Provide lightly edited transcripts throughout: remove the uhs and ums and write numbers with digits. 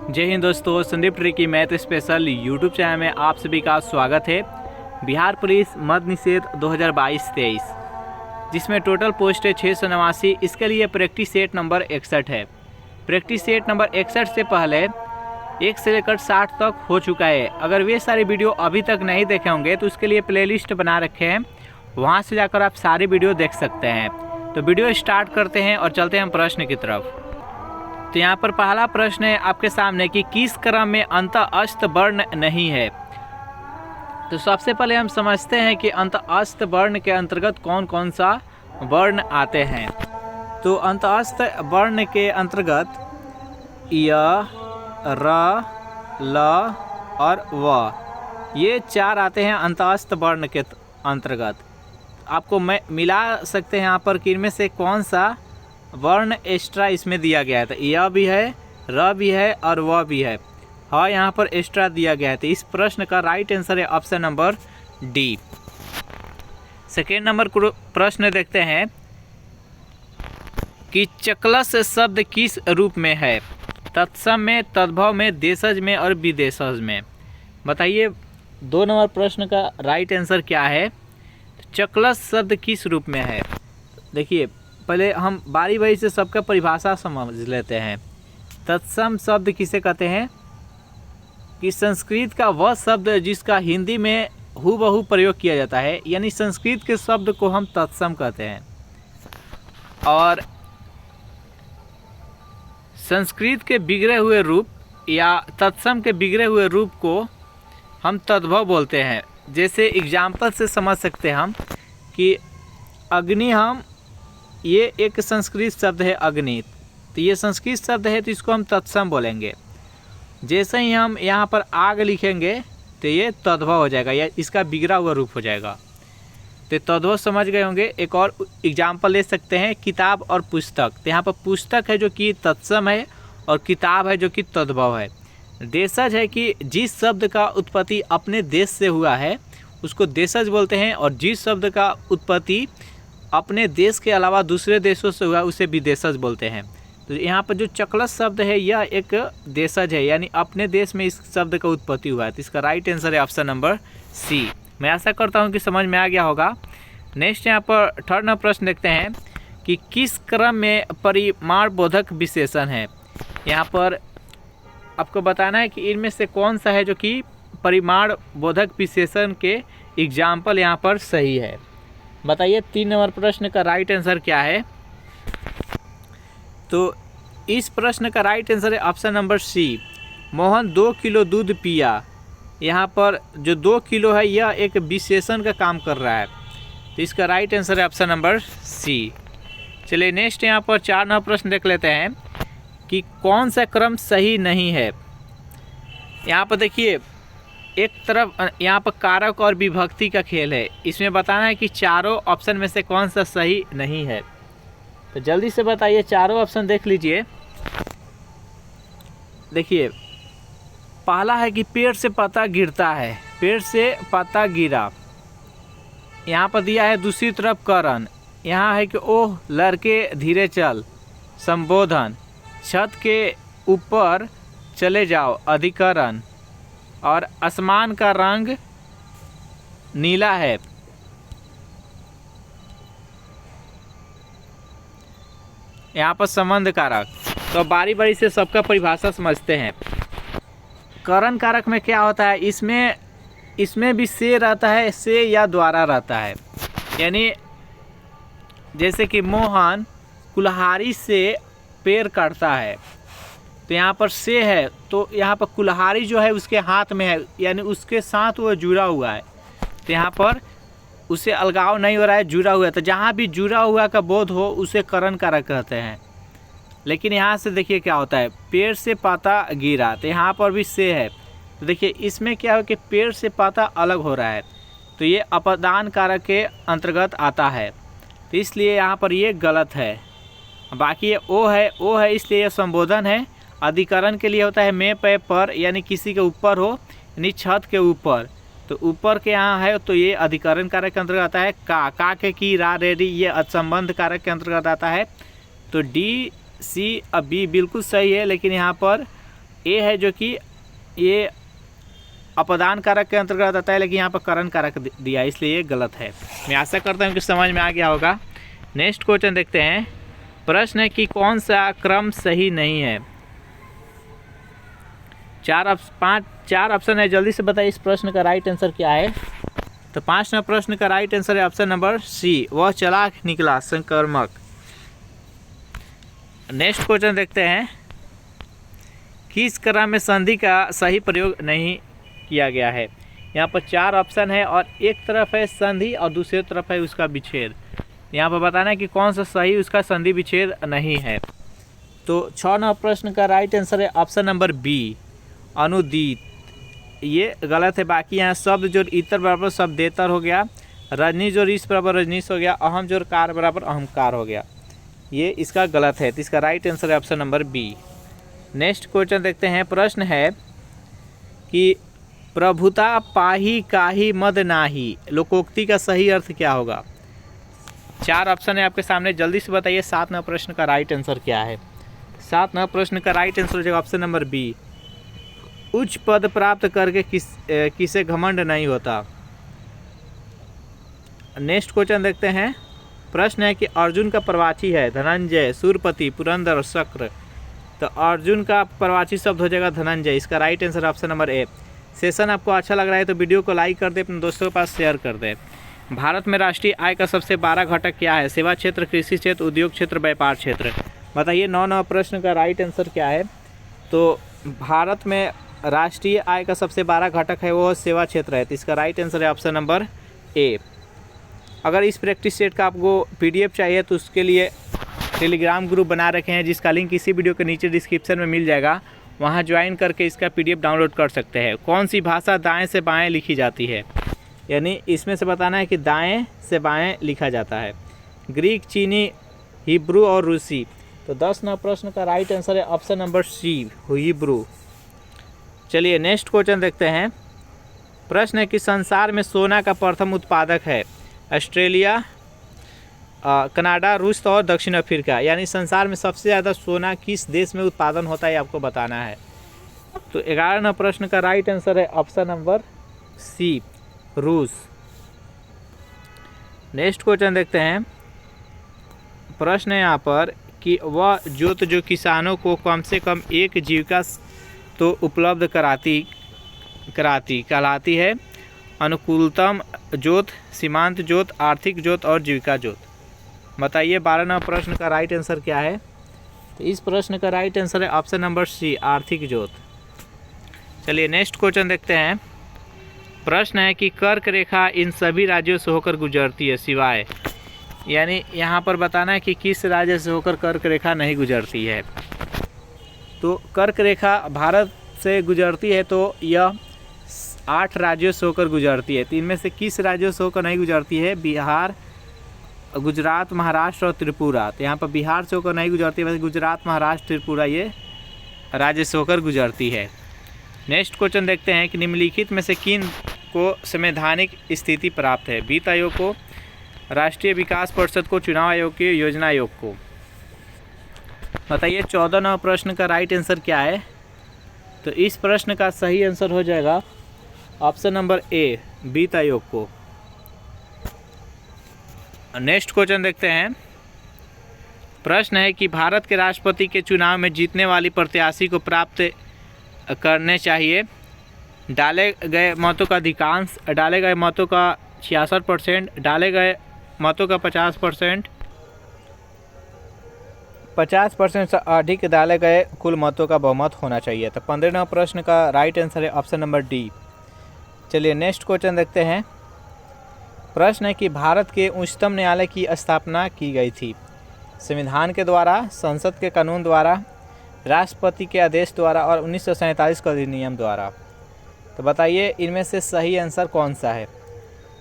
जय हिंद दोस्तों, Sandeep tricky math special YouTube channel में आप सभी का स्वागत है। बिहार पुलिस मद्य निषेध 2022-23 जिसमें टोटल पोस्ट है 689। इसके लिए प्रैक्टिस सेट नंबर 61 है। प्रैक्टिस सेट नंबर 61 से पहले 1 से लेकर 60 तक हो चुका है। अगर वे सारे वीडियो अभी तक नहीं देखे होंगे तो उसके लिए प्लेलिस्ट बना रखे हैं, वहाँ से जाकर आप सारे वीडियो देख सकते हैं। तो वीडियो स्टार्ट करते हैं और चलते हैं प्रश्न की तरफ। तो यहाँ पर पहला प्रश्न है आपके सामने कि किस क्रम में अंत अस्त वर्ण नहीं है। तो सबसे पहले हम समझते हैं कि अंत अस्त वर्ण के अंतर्गत कौन कौन सा वर्ण आते हैं। तो अंत अस्त वर्ण के अंतर्गत य, र, ल और व, ये 4 आते हैं अंत अस्त वर्ण के अंतर्गत। आपको मैं मिला सकते हैं यहाँ पर कि इनमें से कौन सा वर्ण एक्स्ट्रा इसमें दिया गया है। तो यह भी है, र भी है और व भी है। हाँ, यहाँ पर एक्स्ट्रा दिया गया है। तो इस प्रश्न का राइट आंसर है option number D. Second number प्रश्न देखते हैं कि चकलस शब्द किस रूप में है। तत्सम में, तद्भव में, देशज में और विदेशज में। बताइए 2 नंबर प्रश्न का राइट आंसर क्या है। चकलस शब्द किस रूप में है। देखिए पहले हम बारी बारी से सबका परिभाषा समझ लेते हैं। तत्सम शब्द किसे कहते हैं कि संस्कृत का वह शब्द जिसका हिंदी में हूबहू प्रयोग किया जाता है, यानी संस्कृत के शब्द को हम तत्सम कहते हैं। और संस्कृत के बिगड़े हुए रूप या तत्सम के बिगड़े हुए रूप को हम तद्भव बोलते हैं। जैसे एग्जाम्पल से समझ सकते हैं हम कि अग्नि, हम ये एक संस्कृत शब्द है अग्नि, तो ये संस्कृत शब्द है तो इसको हम तत्सम बोलेंगे। जैसे ही हम यहाँ पर आग लिखेंगे तो ये तद्भव हो जाएगा या इसका बिगड़ा हुआ रूप हो जाएगा। तो तद्भव समझ गए होंगे। एक और एग्जाम्पल ले सकते हैं, किताब और पुस्तक। तो यहाँ पर पुस्तक है जो कि तत्सम है और किताब है जो कि तद्भव है। देशज है कि जिस शब्द का उत्पत्ति अपने देश से हुआ है उसको देशज बोलते हैं, और जिस शब्द का उत्पत्ति अपने देश के अलावा दूसरे देशों से हुआ उसे विदेशज बोलते हैं। तो यहाँ पर जो चकलस शब्द है यह एक देशज है, यानी अपने देश में इस शब्द का उत्पत्ति हुआ है। तो इसका राइट आंसर है ऑप्शन नंबर सी। मैं आशा करता हूँ कि समझ में आ गया होगा। नेक्स्ट यहाँ पर थर्ड नंबर प्रश्न देखते हैं कि किस क्रम में परिमाण बोधक विशेषण है। यहाँ पर आपको बताना है कि इनमें से कौन सा है जो कि परिमाण बोधक विशेषण के एग्जाम्पल यहाँ पर सही है। बताइए 3 नंबर प्रश्न का राइट आंसर क्या है। तो इस प्रश्न का राइट आंसर है option number C. Mohan 2 kilo दूध पिया। यहाँ पर जो 2 किलो है यह एक विशेषण का काम कर रहा है। तो इसका राइट आंसर है ऑप्शन नंबर सी। चलिए नेक्स्ट यहाँ पर 4 नंबर प्रश्न देख लेते हैं कि कौन सा क्रम सही नहीं है। यहाँ पर देखिए एक तरफ यहाँ पर कारक और विभक्ति का खेल है। इसमें बताना है कि चारों ऑप्शन में से कौन सा सही नहीं है। तो जल्दी से बताइए, चारों ऑप्शन देख लीजिए। देखिए पहला है कि पेड़ से पत्ता गिरता है, पेड़ से पत्ता गिरा। यहाँ पर दिया है दूसरी तरफ करण। यहाँ है कि ओह लड़के धीरे चल, संबोधन। छत के ऊपर चले जाओ, अधिकरण। और आसमान का रंग नीला है। यहाँ पर संबंध कारक। तो बारी बारी से सबका परिभाषा समझते हैं। करण कारक में क्या होता है, इसमें भी से रहता है, से या द्वारा रहता है। यानी जैसे कि मोहन कुल्हाड़ी से पेड़ काटता है, तो यहाँ पर से है तो यहाँ पर कुल्हाड़ी जो है उसके हाथ में है, यानी उसके साथ वो जुड़ा हुआ है। तो यहाँ पर उसे अलगाव नहीं हो रहा है, जुड़ा हुआ है। तो जहाँ भी जुड़ा हुआ का बोध हो उसे करण कारक कहते हैं। लेकिन यहाँ से देखिए क्या होता है, पेड़ से पत्ता गिरा, तो यहाँ पर भी से है। तो देखिए इसमें क्या है कि पेड़ से पत्ता अलग हो रहा है, तो ये अपदान कारक के अंतर्गत आता है। तो इसलिए यहाँ पर ये गलत है। बाकी ये ओ है इसलिए यह संबोधन है। अधिकरण के लिए होता है में पे पर, यानी किसी के ऊपर हो, यानी छत के ऊपर। तो ऊपर के यहाँ है तो ये अधिकरण कारक के अंतर्गत आता है। का के की रा रेडी ये संबंध कारक के अंतर्गत आता है। तो डी सी अब बी बिल्कुल सही है, लेकिन यहाँ पर ए है जो कि ये अपदान कारक के अंतर्गत आता है, लेकिन यहाँ पर करण कारक दिया, इसलिए ये गलत है। मैं आशा करता हूँ कि समझ में आ गया होगा। नेक्स्ट क्वेश्चन देखते हैं। प्रश्न है कि कौन सा क्रम सही नहीं है। चार ऑप्शन है, जल्दी से बताइए इस प्रश्न का राइट आंसर क्या है। तो 5 नंबर प्रश्न का राइट आंसर है ऑप्शन नंबर सी, वह चालाक निकला संक्रमक। नेक्स्ट क्वेश्चन देखते हैं। किस क्रम में संधि का सही प्रयोग नहीं किया गया है। यहाँ पर 4 ऑप्शन है और एक तरफ है संधि और दूसरी तरफ है उसका विच्छेद। यहाँ पर बताना है कि कौन सा सही उसका संधि विच्छेद नहीं है। तो 6 नंबर प्रश्न का राइट आंसर है ऑप्शन नंबर बी, अनुदित। ये गलत है। बाकी यहाँ शब्द जोड़ इतर बराबर शब्देतर हो गया, रजनी जोड़ इस बराबर रजनीश हो गया, अहम जोड़ कार बराबर अहमकार हो गया। ये इसका गलत है, तो इसका राइट आंसर है option number B. Next question देखते हैं। प्रश्न है कि प्रभुता पाही काहि मद नाही, लोकोक्ति का सही अर्थ क्या होगा। 4 ऑप्शन है आपके सामने, जल्दी से बताइए 7 नंबर प्रश्न का राइट आंसर क्या है। 7 नंबर प्रश्न का राइट आंसर हो जाएगा ऑप्शन नंबर बी, उच्च पद प्राप्त करके किसे घमंड नहीं होता। नेक्स्ट क्वेश्चन देखते हैं। प्रश्न है कि अर्जुन का प्रवाची है धनंजय, सूरपति, पुरंदर, शक्र। तो अर्जुन का प्रवाची शब्द हो जाएगा धनंजय, इसका right answer option number A. Session आपको अच्छा लग रहा है तो वीडियो को लाइक कर दे, अपने दोस्तों के पास शेयर कर दे। भारत में राष्ट्रीय आय का सबसे बड़ा घटक क्या है। सेवा क्षेत्र, कृषि क्षेत्र, उद्योग क्षेत्र, व्यापार क्षेत्र। बताइए 9 नंबर प्रश्न का राइट आंसर क्या है। तो भारत में राष्ट्रीय आय का सबसे बड़ा घटक है वो सेवा क्षेत्र है, तो इसका राइट आंसर है ऑप्शन नंबर ए। अगर इस प्रैक्टिस सेट का आपको पीडीएफ चाहिए तो उसके लिए टेलीग्राम ग्रुप बना रखे हैं, जिसका लिंक इसी वीडियो के नीचे डिस्क्रिप्शन में मिल जाएगा, वहां ज्वाइन करके इसका पीडीएफ डाउनलोड कर सकते हैं। कौन सी भाषा दाएं से बाएं लिखी जाती है, यानी इसमें से बताना है कि दाएं से बाएं लिखा जाता है। ग्रीक, चीनी, हिब्रू और रूसी। तो 10 नंबर प्रश्न का राइट आंसर है ऑप्शन नंबर सी, हिब्रू। चलिए नेक्स्ट क्वेश्चन देखते हैं। प्रश्न है कि संसार में सोना का प्रथम उत्पादक है ऑस्ट्रेलिया, कनाडा, रूस और दक्षिण अफ्रीका। यानी संसार में सबसे ज़्यादा सोना किस देश में उत्पादन होता है आपको बताना है। तो 11 नंबर प्रश्न का राइट आंसर है ऑप्शन नंबर सी, रूस। नेक्स्ट क्वेश्चन देखते हैं। प्रश्न है यहाँ पर कि वह जोत जो किसानों को कम से कम एक जीविका तो उपलब्ध कहलाती है। अनुकूलतम जोत, सीमांत जोत, आर्थिक जोत और जीविका जोत। बताइए 12 नंबर प्रश्न का राइट आंसर क्या है। तो इस प्रश्न का राइट आंसर है ऑप्शन नंबर सी, आर्थिक जोत। चलिए नेक्स्ट क्वेश्चन देखते हैं। प्रश्न है कि कर्क रेखा इन सभी राज्यों से होकर गुजरती है सिवाय, यानी यहाँ पर बताना है कि किस राज्य से होकर कर्क रेखा नहीं गुजरती है। तो कर्क रेखा भारत से गुजरती है तो यह 8 राज्यों से होकर गुजरती है। तो इनमें से किस राज्यों से होकर नहीं गुजरती है। बिहार, गुजरात, महाराष्ट्र और त्रिपुरा। तो यहाँ पर बिहार से होकर नहीं गुजरती है, वैसे गुजरात, महाराष्ट्र, त्रिपुरा ये राज्य से होकर गुजरती है। नेक्स्ट क्वेश्चन देखते हैं कि निम्नलिखित में से किन को संवैधानिक स्थिति प्राप्त है। वित्त आयोग को, राष्ट्रीय विकास परिषद को, चुनाव आयोग के, योजना आयोग को। बताइए 14 नंबर प्रश्न का राइट आंसर क्या है। तो इस प्रश्न का सही आंसर हो जाएगा ऑप्शन नंबर ए, वित्त आयोग को। नेक्स्ट क्वेश्चन देखते हैं। प्रश्न है कि भारत के राष्ट्रपति के चुनाव में जीतने वाली प्रत्याशी को प्राप्त करने चाहिए डाले गए मतों का अधिकांश, डाले गए मतों का 66%, डाले गए मतों का 50%, 50% से अधिक डाले गए कुल मतों का बहुमत होना चाहिए। तो 15वां प्रश्न का राइट आंसर है ऑप्शन नंबर डी। चलिए नेक्स्ट क्वेश्चन देखते हैं। प्रश्न है कि भारत के उच्चतम न्यायालय की स्थापना की गई थी। संविधान के द्वारा, संसद के कानून द्वारा, राष्ट्रपति के आदेश द्वारा और 1947 के अधिनियम द्वारा। तो बताइए इनमें से सही आंसर कौन सा है।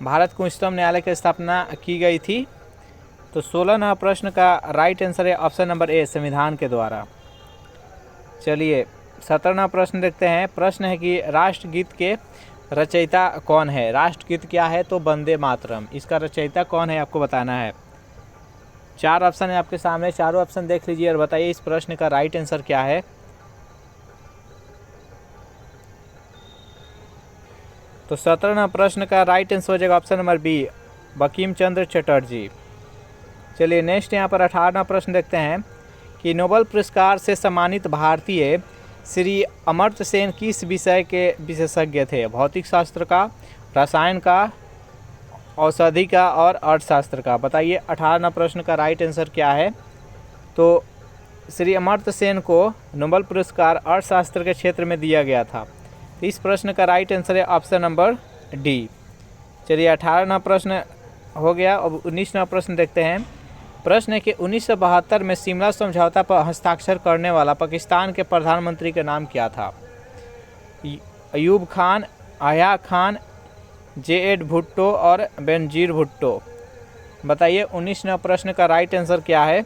भारत के उच्चतम न्यायालय की स्थापना की गई थी। तो 16वां प्रश्न का राइट आंसर है ऑप्शन नंबर ए, संविधान के द्वारा। चलिए 17वां प्रश्न देखते हैं। प्रश्न है कि राष्ट्रगीत के रचयिता कौन है। राष्ट्रगीत क्या है, तो वंदे मातरम। इसका रचयिता कौन है आपको बताना है। 4 ऑप्शन है आपके सामने, चारों ऑप्शन देख लीजिए और बताइए इस प्रश्न का राइट आंसर क्या है। तो 17वां प्रश्न का राइट आंसर हो जाएगा option number B, Bankim Chandra Chatterjee. चलिए नेक्स्ट यहाँ पर 18वां प्रश्न देखते हैं कि नोबेल पुरस्कार से सम्मानित भारतीय श्री अमर्त्य सेन किस विषय के विशेषज्ञ थे? भौतिक शास्त्र का, रसायन का, औषधि का और अर्थशास्त्र का। बताइए 18वां प्रश्न का राइट आंसर क्या है? तो श्री अमर्त्य सेन को नोबेल पुरस्कार अर्थशास्त्र के क्षेत्र में दिया गया था। तो इस प्रश्न का राइट आंसर है ऑप्शन नंबर डी। चलिए 18वां प्रश्न हो गया। अब 19वां प्रश्न देखते हैं। प्रश्न है कि 1972 में शिमला समझौता पर हस्ताक्षर करने वाला पाकिस्तान के प्रधानमंत्री का नाम क्या था? अयूब खान, आया खान, जे.एच. भुट्टो और बेनजीर भुट्टो। बताइए 19वां प्रश्न का राइट आंसर क्या है?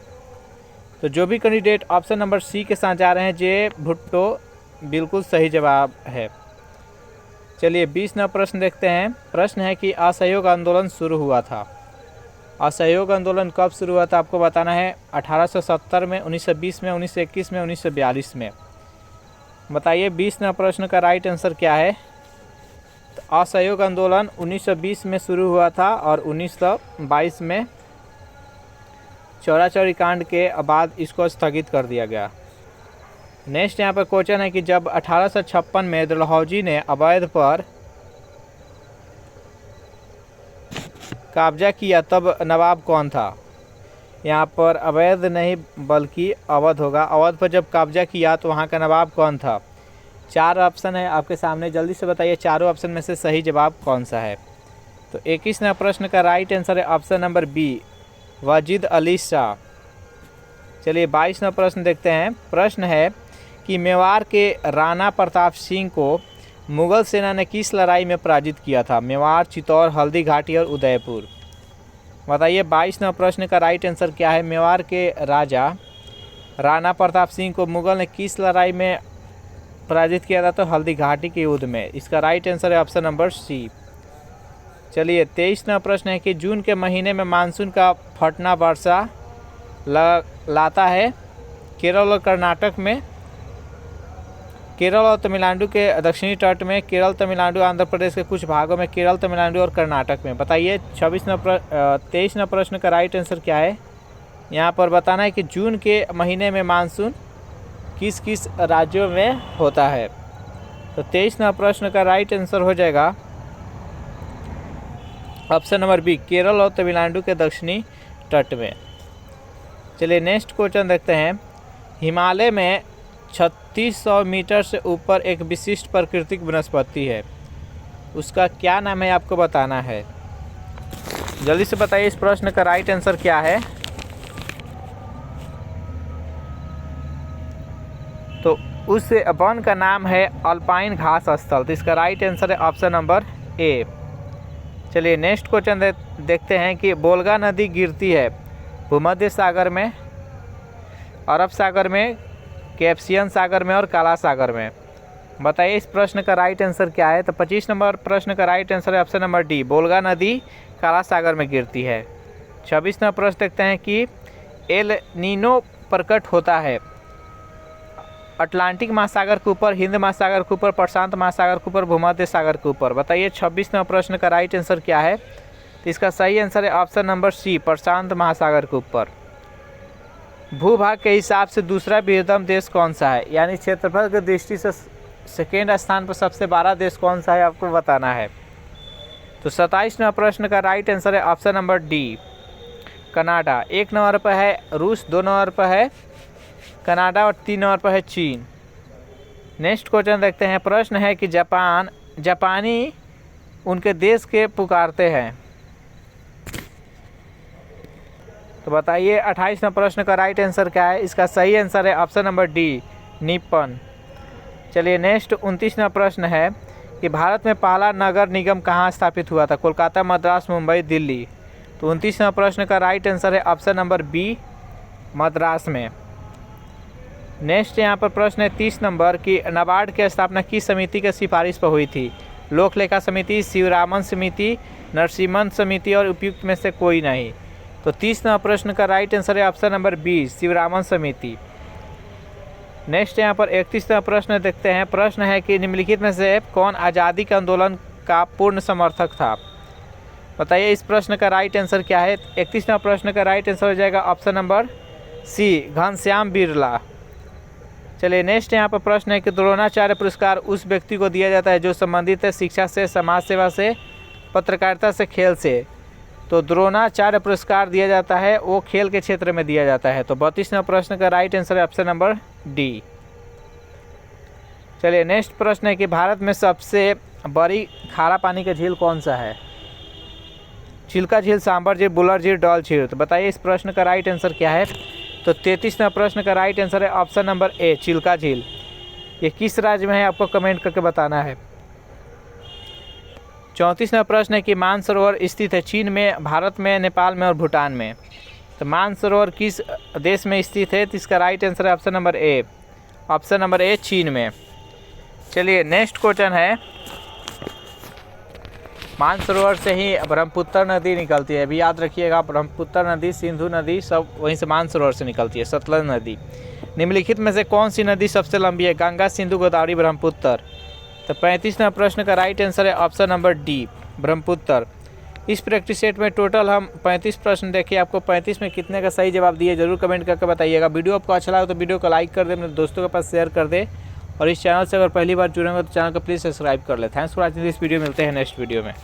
तो जो भी कैंडिडेट ऑप्शन नंबर सी के साथ जा रहे हैं, जे भुट्टो, बिल्कुल सही जवाब है। चलिए 20वां प्रश्न देखते हैं। प्रश्न है कि असहयोग आंदोलन शुरू हुआ था। असहयोग आंदोलन कब शुरू हुआ था आपको बताना है। 1870 में, 1920 में, 1921 में, 1942 में। बताइए 20वां प्रश्न का राइट आंसर क्या है? तो असहयोग आंदोलन 1920 में शुरू हुआ था और 1922 में चौरा-चौरी कांड के बाद इसको स्थगित कर दिया गया। नेक्स्ट यहाँ पर क्वेश्चन है कि जब 1856 में डलहौजी ने अवैध पर कब्जा किया तब नवाब कौन था? यहाँ पर अवैध नहीं बल्कि अवध होगा। अवध पर जब कब्जा किया तो वहाँ का नवाब कौन था? 4 ऑप्शन है आपके सामने, जल्दी से बताइए चारों ऑप्शन में से सही जवाब कौन सा है। तो 21वां प्रश्न का राइट आंसर है option number B, Wajid Ali Shah. चलिए 22वां प्रश्न देखते हैं। प्रश्न है कि मेवाड़ के राणा प्रताप सिंह को मुगल सेना ने किस लड़ाई में पराजित किया था? मेवाड़, चित्तौड़, हल्दी घाटी और उदयपुर। बताइए 22वां प्रश्न का राइट आंसर क्या है? मेवाड़ के राजा राणा प्रताप सिंह को मुगल ने किस लड़ाई में पराजित किया था? तो हल्दी घाटी के युद्ध में। इसका राइट आंसर है ऑप्शन नंबर सी। चलिए 23वां प्रश्न है कि जून के महीने में मानसून का फटना वर्षा लाता है केरल और कर्नाटक में, केरल और तमिलनाडु के दक्षिणी तट में, केरल, तमिलनाडु, आंध्र प्रदेश के कुछ भागों में, केरल, तमिलनाडु और कर्नाटक में। बताइए 23वां प्रश्न का राइट आंसर क्या है? यहाँ पर बताना है कि जून के महीने में मानसून किस किस राज्यों में होता है। तो 23वां प्रश्न का राइट आंसर हो जाएगा ऑप्शन नंबर बी, केरल और तमिलनाडु के दक्षिणी तट में। चलिए नेक्स्ट क्वेश्चन देखते हैं। हिमालय में 3600 मीटर से ऊपर एक विशिष्ट प्राकृतिक वनस्पति है, उसका क्या नाम है आपको बताना है। जल्दी से बताइए इस प्रश्न का राइट आंसर क्या है। तो उस वन का नाम है अल्पाइन घास स्थल। तो इसका राइट आंसर है ऑप्शन नंबर ए। चलिए नेक्स्ट क्वेश्चन देखते हैं कि बोलगा नदी गिरती है भूमध्य सागर में, अरब सागर में, कैस्पियन सागर में और काला सागर में। बताइए इस प्रश्न का राइट आंसर क्या है। तो 25 नंबर प्रश्न का राइट आंसर है ऑप्शन नंबर डी, बोलगा नदी काला सागर में गिरती है। 26वां प्रश्न देखते हैं कि एल नीनो प्रकट होता है अटलांटिक महासागर के ऊपर, हिंद महासागर के ऊपर, प्रशांत महासागर के ऊपर, भूमध्य सागर के ऊपर। बताइए 26वां प्रश्न का राइट आंसर क्या है। तो इसका सही आंसर है ऑप्शन नंबर सी, प्रशांत महासागर के ऊपर। भूभाग के हिसाब से दूसरा बृहत्तम देश कौन सा है? यानी क्षेत्रफल की दृष्टि से सेकेंड स्थान पर सबसे बड़ा देश कौन सा है आपको बताना है। तो 27वां प्रश्न का राइट आंसर है option number D, Canada. 1 number पर है रूस, 2 नंबर पर है कनाडा और 3 नंबर पर है चीन। नेक्स्ट क्वेश्चन देखते हैं। प्रश्न है कि जापानी उनके देश के पुकारते हैं। तो बताइए 28वां प्रश्न का राइट आंसर क्या है। इसका सही आंसर है ऑप्शन नंबर डी, निप्पन। चलिए नेक्स्ट 29वां प्रश्न है कि भारत में पहला नगर निगम कहाँ स्थापित हुआ था? कोलकाता, मद्रास, मुंबई, दिल्ली। तो 29वां प्रश्न का राइट आंसर है ऑप्शन नंबर बी, मद्रास में। नेक्स्ट यहाँ पर प्रश्न है 30 नंबर की नाबार्ड की स्थापना किस समिति की सिफारिश पर हुई थी? लोक लेखा समिति, शिवरामन समिति, नरसिम्हन समिति और उपयुक्त में से कोई नहीं। तो 30 नंबर प्रश्न का राइट आंसर है ऑप्शन नंबर बी, शिवरामन समिति। नेक्स्ट यहाँ पर 31वां प्रश्न देखते हैं। प्रश्न है कि निम्नलिखित में से कौन आज़ादी के आंदोलन का पूर्ण समर्थक था। बताइए इस प्रश्न का राइट आंसर क्या है। 31वां प्रश्न का राइट आंसर हो जाएगा option number C, Ghanshyam Birla. चलिए नेक्स्ट यहाँ पर प्रश्न है कि द्रोणाचार्य पुरस्कार उस व्यक्ति को दिया जाता है जो संबंधित है शिक्षा से, समाज सेवा से, पत्रकारिता से, खेल से। तो द्रोणाचार्य पुरस्कार दिया जाता है वो खेल के क्षेत्र में दिया जाता है। तो 32वां प्रश्न का राइट आंसर है ऑप्शन नंबर डी। चलिए नेक्स्ट प्रश्न है कि भारत में सबसे बड़ी खारा पानी का झील कौन सा है। चिल्का झील, सांबर झील, बुलर झील, डॉल झील। तो बताइए इस प्रश्न का राइट आंसर क्या है। तो 33वां प्रश्न का राइट आंसर है ऑप्शन नंबर ए, चिल्का झील। ये किस राज्य में है आपको कमेंट करके बताना है। 34वां प्रश्न है कि मानसरोवर स्थित है चीन में, भारत में, नेपाल में और भूटान में। तो मानसरोवर किस देश में स्थित है। तो इसका राइट आंसर है ऑप्शन नंबर ए, चीन में। चलिए नेक्स्ट क्वेश्चन है, मानसरोवर से ही ब्रह्मपुत्र नदी निकलती है। अभी याद रखिएगा, ब्रह्मपुत्र नदी, सिंधु नदी सब वहीं से मानसरोवर से निकलती है, सतलज नदी। निम्नलिखित में से कौन सी नदी सबसे लंबी है। गंगा, सिंधु, गोदावरी, ब्रह्मपुत्र। तो 35वां प्रश्न का राइट आंसर है ऑप्शन नंबर डी, ब्रह्मपुत्र। इस प्रैक्टिस सेट में टोटल हम 35 प्रश्न देखे। आपको 35 में कितने का सही जवाब दिए जरूर कमेंट करके बताइएगा। वीडियो आपको अच्छा लगा तो वीडियो को लाइक कर दे, अपने दोस्तों के पास शेयर कर दे, और इस चैनल से अगर पहली बार जुड़ेंगे तो चैनल को प्लीज़ सब्सक्राइब कर ले। Thanks for watching this video. मिलते हैं नेक्स्ट वीडियो में।